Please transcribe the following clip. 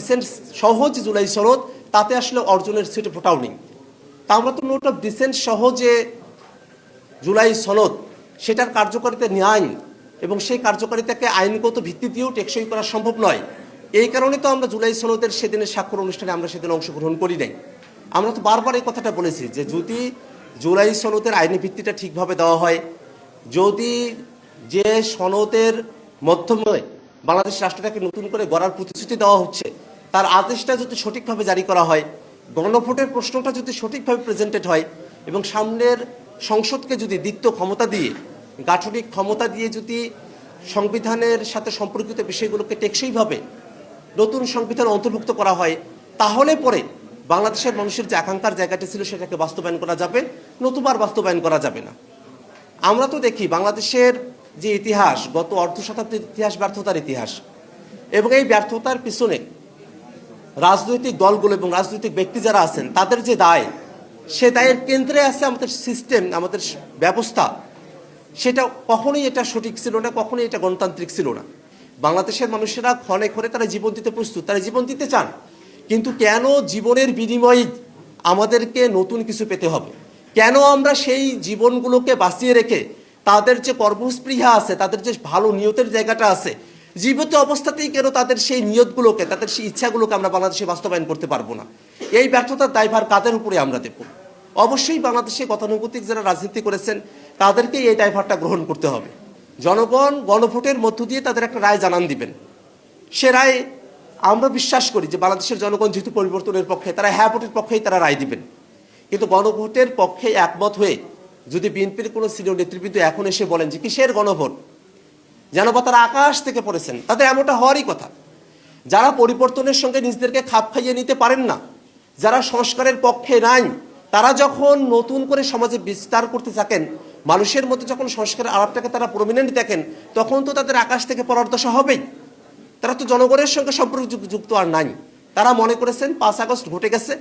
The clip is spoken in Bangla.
ডিসেন্ট সহজ জুলাই সনদ, তাতে আসলে অর্জনের সিটে ফোটাও নেই। তা আমরা তো নোট অফ ডিসেন্ট সহজে জুলাই সনদ সেটার কার্যকারিতা ন্যায় এবং সেই কার্যকারিতাকে আইনগত ভিত্তি দিয়েও টেকসই করা সম্ভব নয়। এই কারণে তো আমরা জুলাই সনদের সেদিনের স্বাক্ষর অনুষ্ঠানে আমরা সেদিন অংশগ্রহণ করি নাই। আমরা তো বারবার এই কথাটা বলেছি যে যদি জুলাই সনদের আইনি ভিত্তিটা ঠিকভাবে দেওয়া হয়, যদি যে সনদের মাধ্যমে বাংলাদেশ রাষ্ট্রটাকে নতুন করে গড়ার প্রতিশ্রুতি দেওয়া হচ্ছে তার আদেশটা যদি সঠিকভাবে জারি করা হয়, গণভোটের প্রশ্নটা যদি সঠিকভাবে প্রেজেন্টেড হয় এবং সামনের সংসদকে যদি দ্বিত্ব ক্ষমতা দিয়ে, গাঠনিক ক্ষমতা দিয়ে যদি সংবিধানের সাথে সম্পর্কিত বিষয়গুলোকে টেকসইভাবে নতুন সংবিধানে অন্তর্ভুক্ত করা হয়, তাহলে পরে বাংলাদেশের মানুষের যে আকাঙ্ক্ষার জায়গাটি ছিল সেটাকে বাস্তবায়ন করা যাবে, নতুবার বাস্তবায়ন করা যাবে না। আমরা তো দেখি বাংলাদেশের যে ইতিহাস, গত অর্ধ শতাব্দীর ইতিহাস ব্যর্থতার ইতিহাস, এবং এই ব্যর্থতার পিছনে রাজনৈতিক দলগুলো এবং রাজনৈতিক ব্যক্তি যারা আছেন তাদের যে দায়, সে দায়ের কেন্দ্রে আছে আমাদের সিস্টেম, আমাদের ব্যবস্থা। সেটা কখনোই এটা সঠিক ছিল না, কখনোই এটা গণতান্ত্রিক ছিল না। বাংলাদেশের মানুষেরা ক্ষণে ক্ষণে তারা জীবন দিতে প্রস্তুত, তারা জীবন দিতে চান, কিন্তু কেন জীবনের বিনিময়ে আমাদেরকে নতুন কিছু পেতে হবে? কেন আমরা সেই জীবনগুলোকে বাঁচিয়ে রেখে তাদের যে কর্মস্পৃহা আছে, তাদের যে ভালো নিয়তের জায়গাটা আছে, জীবিত অবস্থাতেই কেন তাদের সেই নিয়তগুলোকে, তাদের সেই ইচ্ছাগুলোকে আমরা বাংলাদেশে বাস্তবায়ন করতে পারবো না? এই ব্যর্থতার দায়ভার কাদের উপরে আমরা দেব? অবশ্যই বাংলাদেশে গতানুগতিক যারা রাজনীতি করেছেন তাদেরকেই এই দায়ভারটা গ্রহণ করতে হবে। জনগণ গণভোটের মধ্য দিয়ে তাদের একটা রায় জানান দিবেন। সে রায় আমরা বিশ্বাস করি যে বাংলাদেশের জনগণ যেহেতু পরিবর্তনের পক্ষে, তারা হ্যাঁ ভোটের পক্ষেই তারা রায় দিবেন। কিন্তু গণভোটের পক্ষে একমত হয়ে যদি বিএনপির কোনো সিনিয়র নেতৃবৃন্দ এখন এসে বলেন যে কিসের গণভোট, যেন বা তারা আকাশ থেকে পড়েছেন, তাদের এমনটা হওয়ারই কথা। যারা পরিবর্তনের সঙ্গে নিজেদেরকে খাপ খাইয়ে নিতে পারেন না, যারা সংস্কারের পক্ষে নাই, তারা যখন নতুন করে সমাজে বিস্তার করতে থাকেন, মানুষের মধ্যে যখন সংস্কারের আলাপটাকে তারা প্রমিনেন্ট দেখেন, তখন তো তাদের আকাশ থেকে পড়ার দশা হবেই। তারা তো জনগণের সঙ্গে সম্পর্ক যুক্ত আর নাই। তারা মনে করেছেন 5 আগস্ট ঘটে গেছে,